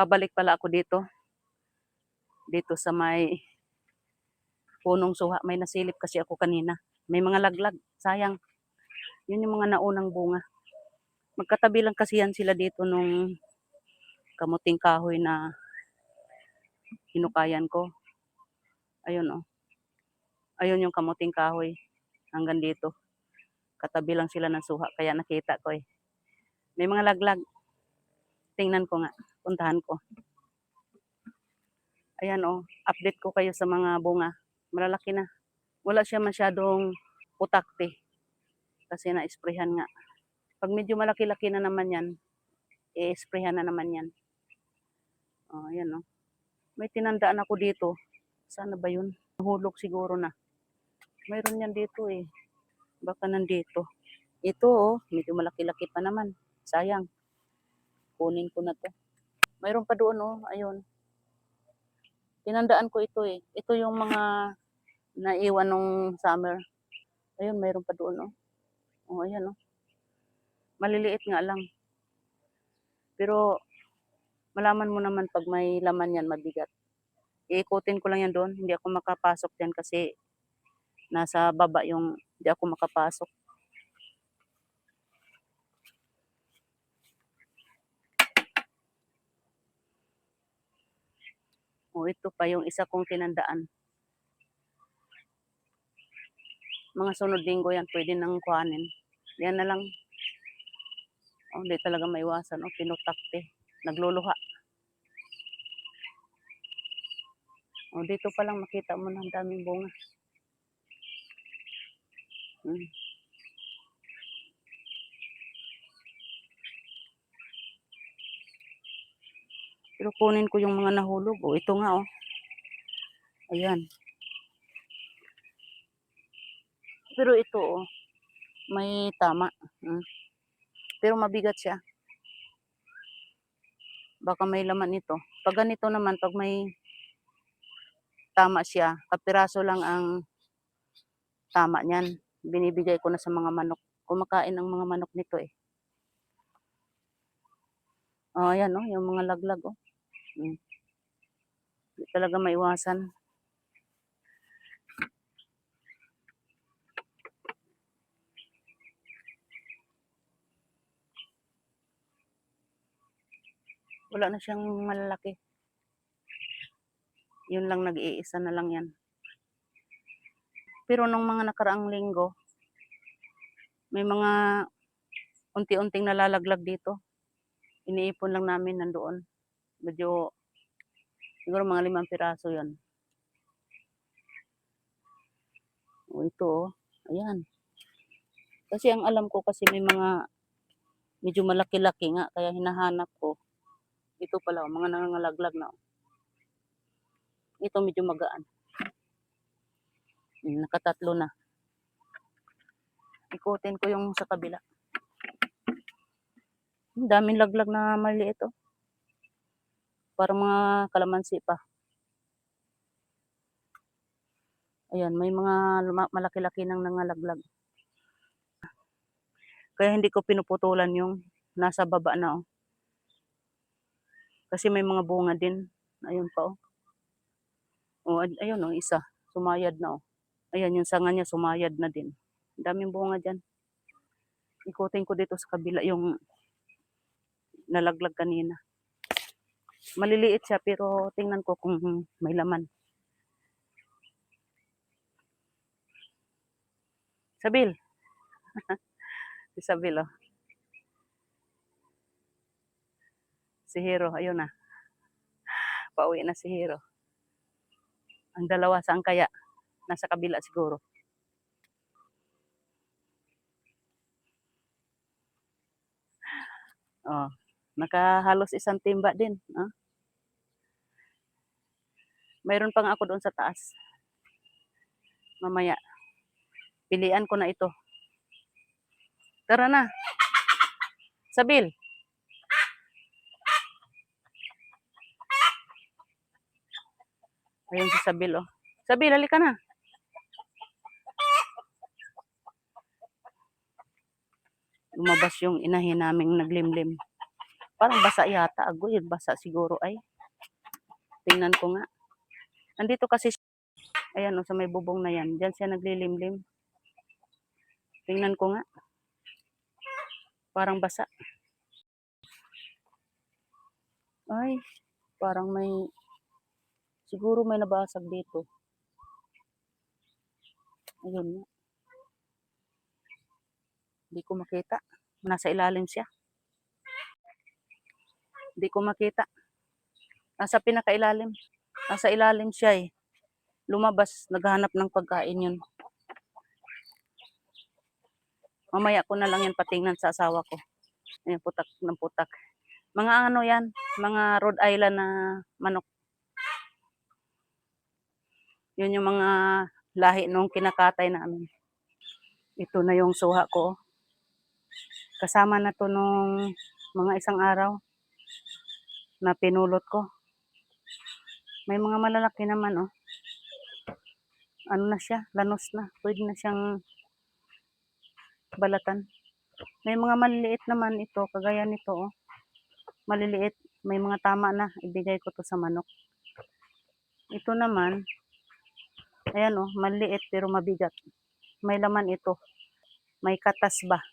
Babalik pala ako dito. Dito sa may punong suha. May nasilip kasi ako kanina. May mga laglag. Sayang. Yun yung mga naunang bunga. Magkatabi lang kasi yan sila dito nung kamuting kahoy na hinukayan ko. Ayun oh. Ayun yung kamuting kahoy. Hanggang dito. Katabi lang sila ng suha. Kaya nakita ko eh. May mga laglag. Tingnan ko nga. Puntahan ko. Ayan oh. Update ko kayo sa mga bunga. Malalaki na. Wala siya masyadong putakte. Kasi na-sprayhan nga. Pag medyo malaki-laki na naman yan, i-sprayhan na naman yan. Oh, ayan oh. May tinandaan ako dito. Sana ba yun? Nahulog siguro na. Mayroon yan dito eh. Baka nandito. Ito oh, medyo malaki-laki pa naman. Sayang. Kunin ko na to. Mayroon pa doon oh, ayun. Tinandaan ko ito eh. Ito yung mga naiwan nung summer. Ayun, mayroon pa doon oh. Oh, ayan oh. Maliliit nga lang. Pero malaman mo naman pag may laman yan, mabigat. Iikutin ko lang yan doon. Hindi ako makapasok dyan kasi nasa baba yung hindi ako makapasok. O ito pa yung isa kong tinandaan. Mga sunod linggo yan, pwede nang kuhanin. Yan na lang. O, hindi talaga maiwasan. O, pinutakte. Nagluluha. O, dito pa lang makita mo na ang daming bunga. Pero kunin ko yung mga nahulog. O, ito nga oh. Ayan. Pero ito oh, may tama. Pero mabigat siya. Baka may laman ito. Pag ganito naman, pag may tama siya, kapiraso lang ang tama niyan. Binibigay ko na sa mga manok. Kumakain ang mga manok nito eh. Oh, ayan oh, yung mga laglag oh. Hindi talaga maiwasan. Wala na siyang malalaki. Yun lang, nag-iisa na lang yan. Pero nung mga nakaraang linggo, may mga unti-unting nalalaglag dito. Iniipon lang namin nandoon. Medyo, siguro mga 5 piraso yan. O ito oh, ayan. Kasi ang alam ko kasi may mga medyo malaki-laki nga, kaya hinahanap ko. Ito pala, mga nangangalaglag na. Ito medyo magaan. Nakatatlo na. Ikutin ko yung sa kabila. Daming laglag na maliit oh. Parang mga kalamansi pa. Ayan, may mga malaki-laki nang nangalaglag. Kaya hindi ko pinuputulan yung nasa baba na oh. Kasi may mga bunga din. Ayun pa oh. Oh, ayun oh, isa. Sumayad na oh. Ayan, yung sanga niya sumayad na din. Daming bunga dyan. Ikutin ko dito sa kabila yung nalaglag kanina. Maliliit siya pero tingnan ko kung may laman. Sabil. Si Sabil oh. Si Hero, ayun na. Pauwi na si Hero. Ang dalawa, saan kaya? Nasa kabila siguro. Oh, nakahalos isang timba din. Oh. Mayroon pang ako doon sa taas. Mamaya. Pilian ko na ito. Tara na. Sabil. Ayun si Sabil oh. Sabil, halika na. Lumabas yung inahin naming naglimlim. Parang basa yata. Agoy, basa siguro ay. Tingnan ko nga. Nandito kasi, ayan o, sa may bubong na yan. Diyan siya naglilimlim. Tingnan ko nga. Parang basa. Ay, parang may, siguro may nabasag dito. Ayun nga. Hindi ko makita. Nasa ilalim siya. Hindi ko makita. Nasa pinakailalim. Nasa ilalim siya eh. Lumabas, naghahanap ng pagkain yun. Mamaya ko na lang yan patingnan sa asawa ko. Ayan, putak ng putak. Mga ano yan, mga Rhode Island na manok. Yun yung mga lahi nung kinakatay namin. Ito na yung suha ko. Kasama na to nung mga isang araw na pinulot ko. May mga malalaki naman oh. Ano na siya, lanos na. Pwede na siyang balatan. May mga maliliit naman ito, kagaya nito oh. Maliliit, may mga tama na. Ibigay ko to sa manok. Ito naman, ayan oh, maliliit pero mabigat. May laman ito. May katas ba?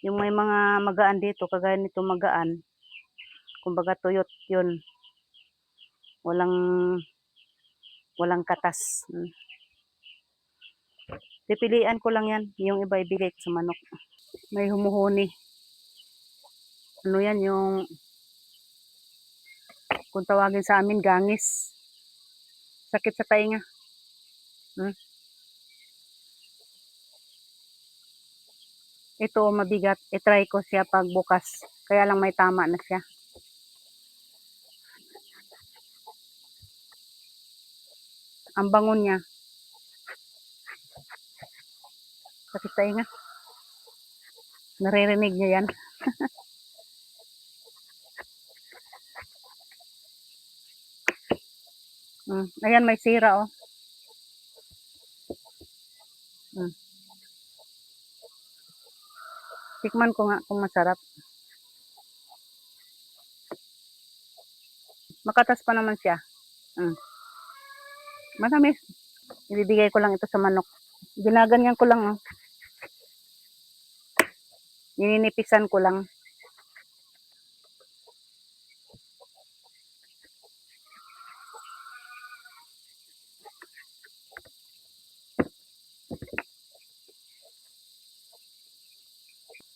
Yung may mga magaan dito, kagaya nito magaan. Kumbaga tuyot yun. Walang katas. Pipilian ko lang yan. Yung iba ibigay ko sa manok. May humuhuni. Ano yan yung kung tawagin sa amin gangis. Sakit sa tainga. Ito mabigat. I-try ko siya pag bukas. Kaya lang may tama na siya. Ang bangon niya. Sakit sa tainga. Naririnig niya yan. Ayan, may sira oh. Tikman ko nga kung masarap. Makatas pa naman siya. Matamis. Ibibigay ko lang ito sa manok. Ginaganyan ko lang oh. Nininipisan ko lang.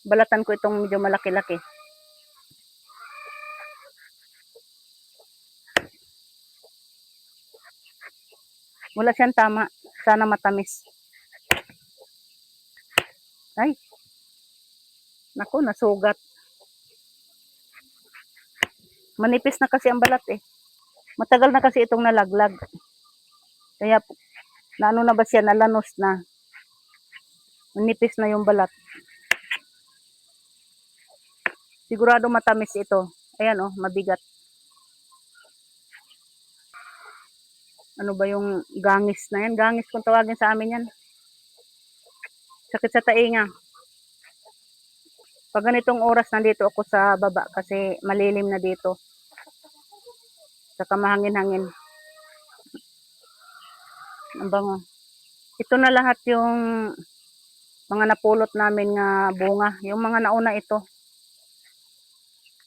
Balatan ko itong medyo malaki-laki. Wala siyang tama. Sana matamis. Ay. Naku, nasugat. Manipis na kasi ang balat eh. Matagal na kasi itong nalaglag. Kaya, naano na ba siya, nalanos na. Manipis na yung balat. Sigurado matamis ito. Ayan oh, mabigat. Ano ba yung gangis na yan? Gangis kung tawagin sa amin yan. Sakit sa tainga. Pag ganitong oras nandito ako sa baba kasi malilim na dito. Saka mahangin-hangin. Ang bango. Ito na lahat yung mga napulot namin nga bunga. Yung mga nauna ito.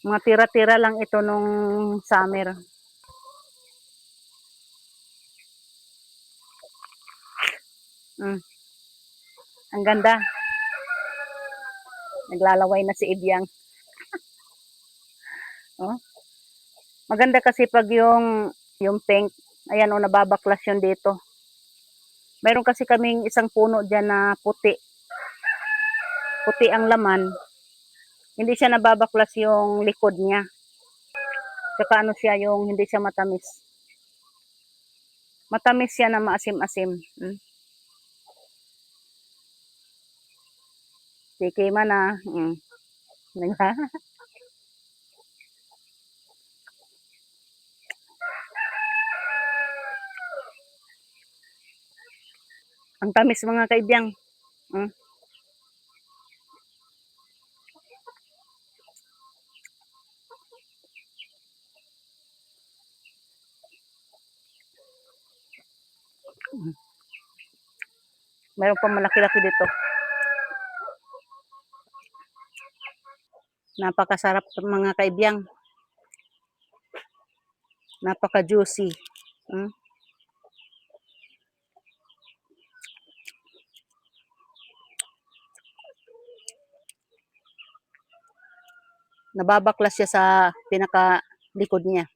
Mga tira-tira lang ito nung summer. Ang ganda. Naglalaway na si Ibyang. Oh. Maganda kasi pag yung pink, ayan o, nababaklas yun dito. Meron kasi kaming isang puno dyan na puti. Puti ang laman. Hindi siya nababaklas yung likod niya. Saka ano siya yung hindi siya matamis. Matamis siya na maasim-asim. Sige man na. Ang tamis mga kaibyang. Mayroon pa malaki-laki dito. Napakasarap mga kaibyang. Napaka-juicy. Mm. Nababaklas siya sa pinaka-likod niya.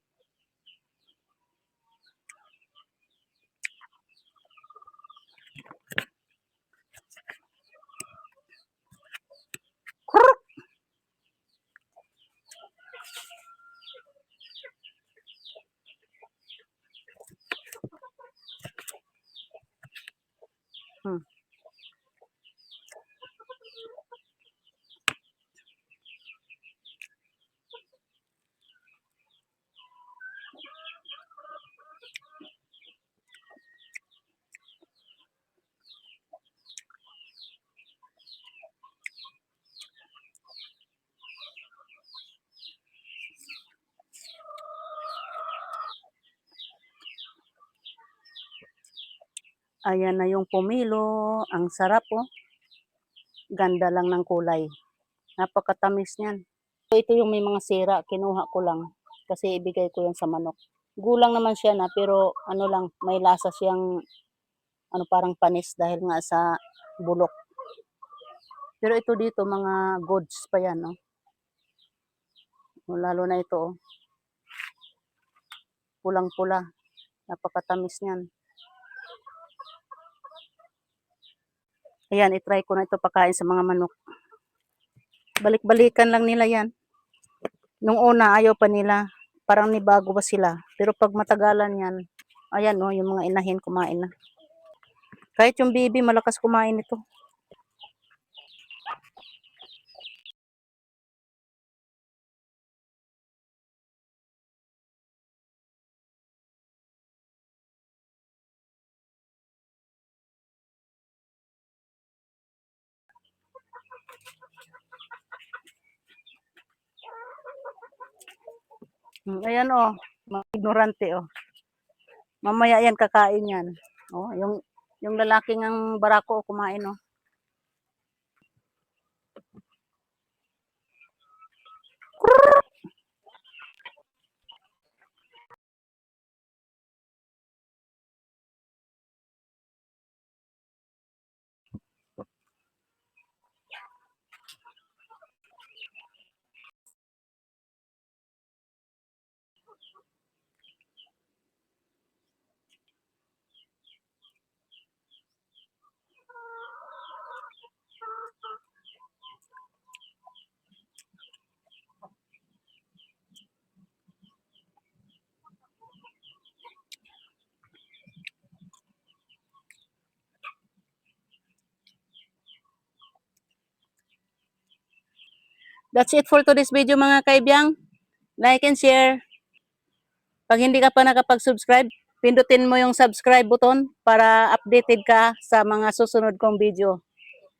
Hmm. Ayan na yung pomelo. Ang sarap oh. Ganda lang ng kulay. Napakatamis niyan. Ito yung may mga sira. Kinuha ko lang. Kasi ibigay ko yan sa manok. Gulang naman siya na pero ano lang, may lasa siyang ano parang panis dahil nga sa bulok. Pero ito dito mga goods pa yan, no? Lalo na ito, oh. Pulang-pula. Napakatamis niyan. Ayan, itry ko na ito pakain sa mga manok. Balik-balikan lang nila yan. Nung una, ayaw pa nila. Parang nibago ba sila. Pero pag matagalan yan, ayan, oh, yung mga inahin kumain na. Kahit yung baby, malakas kumain ito. Ayan, oh, mga ignorante, oh. Mamaya yan, kakain yan. Oh, yung lalaking ang barako, kumain, oh. That's it for today's video mga kaibyang. Like and share. Pag hindi ka pa nakapag-subscribe, pindutin mo yung subscribe button para updated ka sa mga susunod kong video.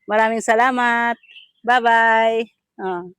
Maraming salamat. Bye-bye.